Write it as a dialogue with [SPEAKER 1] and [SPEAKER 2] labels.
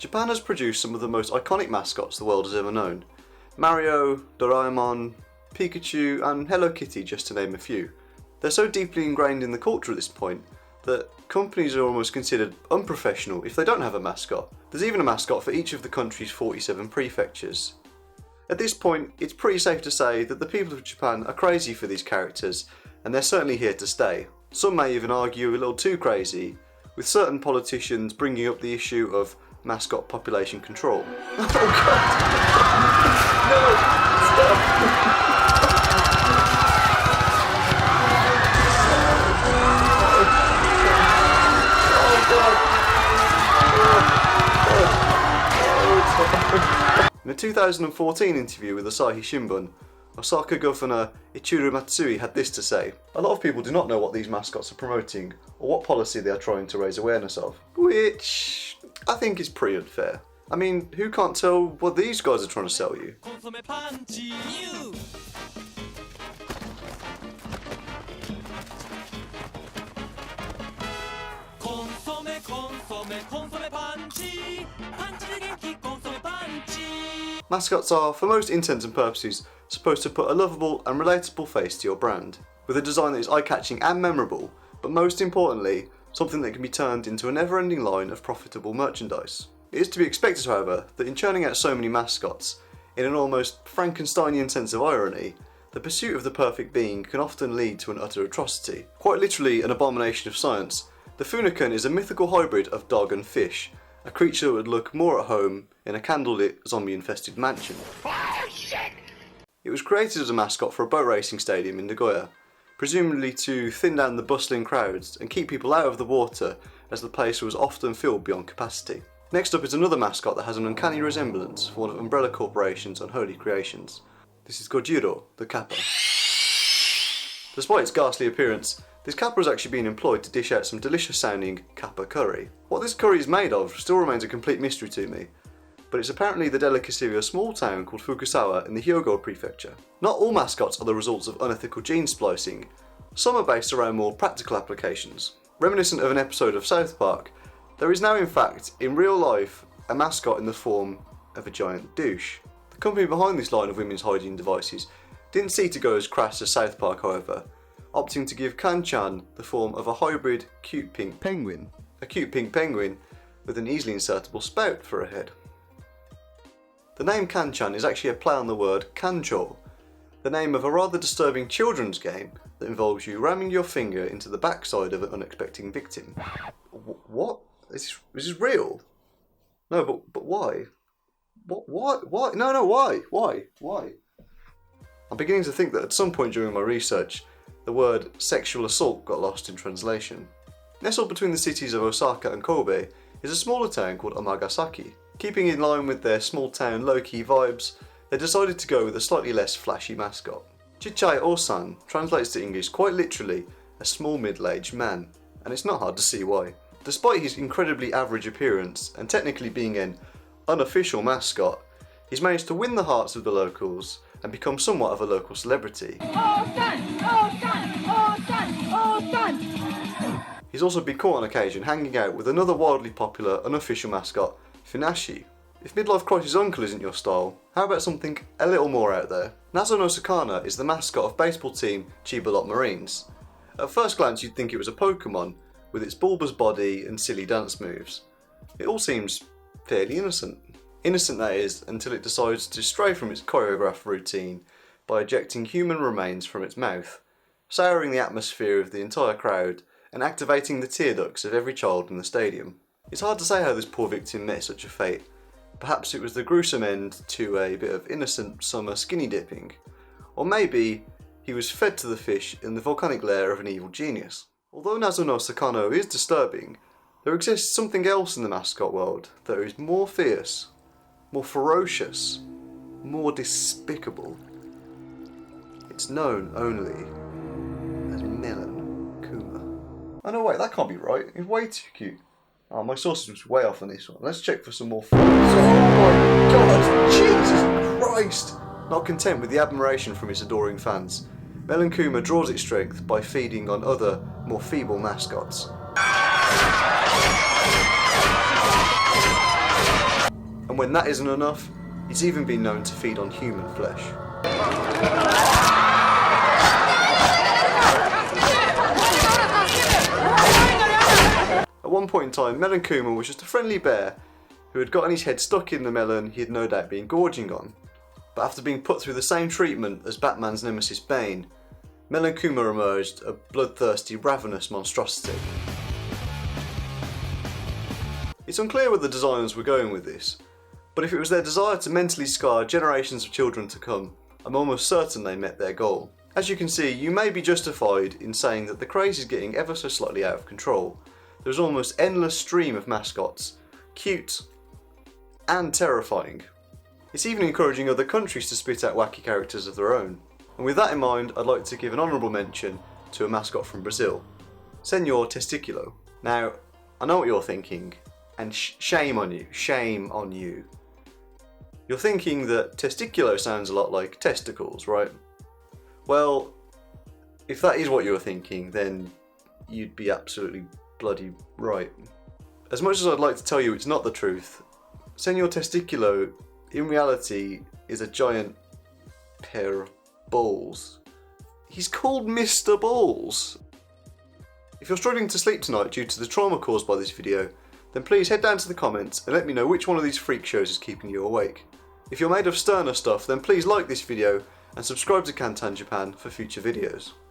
[SPEAKER 1] Japan has produced some of the most iconic mascots the world has ever known. Mario, Doraemon, Pikachu and Hello Kitty, just to name a few. They're so deeply ingrained in the culture at this point that companies are almost considered unprofessional if they don't have a mascot. There's even a mascot for each of the country's 47 prefectures. At this point, it's pretty safe to say that the people of Japan are crazy for these characters, and they're certainly here to stay. Some may even argue a little too crazy, with certain politicians bringing up the issue of mascot population control. Oh god! No! Stop! In a 2014 interview with Asahi Shimbun, Osaka Governor Ichiro Matsui had this to say: "A lot of people do not know what these mascots are promoting or what policy they are trying to raise awareness of." Which I think is pretty unfair. I mean, who can't tell what these guys are trying to sell you? Mascots are, for most intents and purposes, supposed to put a lovable and relatable face to your brand, with a design that is eye-catching and memorable, but most importantly, something that can be turned into a never-ending line of profitable merchandise. It is to be expected, however, that in churning out so many mascots, in an almost Frankensteinian sense of irony, the pursuit of the perfect being can often lead to an utter atrocity. Quite literally an abomination of science, the Funa Cone is a mythical hybrid of dog and fish, a creature that would look more at home in a candlelit, zombie-infested mansion. Oh, shit! It was created as a mascot for a boat racing stadium in Nagoya, presumably to thin down the bustling crowds and keep people out of the water, as the place was often filled beyond capacity. Next up is another mascot that has an uncanny resemblance for one of Umbrella Corporation's unholy creations. This is Gojiro, the kappa. Despite its ghastly appearance, this kappa has actually been employed to dish out some delicious sounding kappa curry. What this curry is made of still remains a complete mystery to me, but it's apparently the delicacy of a small town called Fukusawa in the Hyogo prefecture. Not all mascots are the results of unethical gene splicing. Some are based around more practical applications. Reminiscent of an episode of South Park, there is now in fact, in real life, a mascot in the form of a giant douche. The company behind this line of women's hygiene devices didn't seek to go as crass as South Park, however, opting to give Kang Chun the form of a hybrid cute pink penguin. A cute pink penguin with an easily insertable spout for a head. The name Kang Chun is actually a play on the word kancho, the name of a rather disturbing children's game that involves you ramming your finger into the backside of an unexpected victim. What? Is this real? No, but why? What? Why? No, why? Why? I'm beginning to think that at some point during my research, the word sexual assault got lost in translation. Nestled between the cities of Osaka and Kobe is a smaller town called Amagasaki. Keeping in line with their small town low-key vibes, they decided to go with a slightly less flashy mascot. Chichai Osan translates to English quite literally a small middle-aged man, and it's not hard to see why. Despite his incredibly average appearance and technically being an unofficial mascot, he's managed to win the hearts of the locals and become somewhat of a local celebrity. He's also been caught on occasion hanging out with another wildly popular unofficial mascot, Funashi. If midlife crisis uncle isn't your style, how about something a little more out there? Nazo no Sakana is the mascot of baseball team Chiba Lotte Marines. At first glance you'd think it was a Pokemon, with its bulbous body and silly dance moves. It all seems fairly innocent. Innocent that is, until it decides to stray from its choreographed routine by ejecting human remains from its mouth, souring the atmosphere of the entire crowd and activating the tear ducts of every child in the stadium. It's hard to say how this poor victim met such a fate. Perhaps it was the gruesome end to a bit of innocent summer skinny dipping, or maybe he was fed to the fish in the volcanic lair of an evil genius. Although Nazo no Sakano is disturbing, there exists something else in the mascot world that is more fierce, more ferocious, more despicable. It's known only as Melon Cumin. Oh no, wait, that can't be right. It's way too cute. Oh, my sources was way off on this one. Let's check for some more photos. Oh my god, Jesus Christ! Not content with the admiration from its adoring fans, Melon Cumin draws its strength by feeding on other, more feeble mascots. And when that isn't enough, it's even been known to feed on human flesh. At one point in time, Melon Cumin was just a friendly bear who had gotten his head stuck in the melon he had no doubt been gorging on. But after being put through the same treatment as Batman's nemesis Bane, Melon Cumin emerged a bloodthirsty, ravenous monstrosity. It's unclear where the designers were going with this, but if it was their desire to mentally scar generations of children to come, I'm almost certain they met their goal. As you can see, you may be justified in saying that the craze is getting ever so slightly out of control. There's an almost endless stream of mascots, cute and terrifying. It's even encouraging other countries to spit out wacky characters of their own. And with that in mind, I'd like to give an honourable mention to a mascot from Brazil, Senor Testiculo. Now, I know what you're thinking, and shame on you, shame on you. You're thinking that testiculo sounds a lot like testicles, right? Well, if that is what you're thinking, then you'd be absolutely bloody right. As much as I'd like to tell you it's not the truth, Senor Testiculo, in reality, is a giant pair of balls. He's called Mr. Balls. If you're struggling to sleep tonight due to the trauma caused by this video, then please head down to the comments and let me know which one of these freak shows is keeping you awake. If you're made of sterner stuff, then please like this video and subscribe to Kantan Japan for future videos.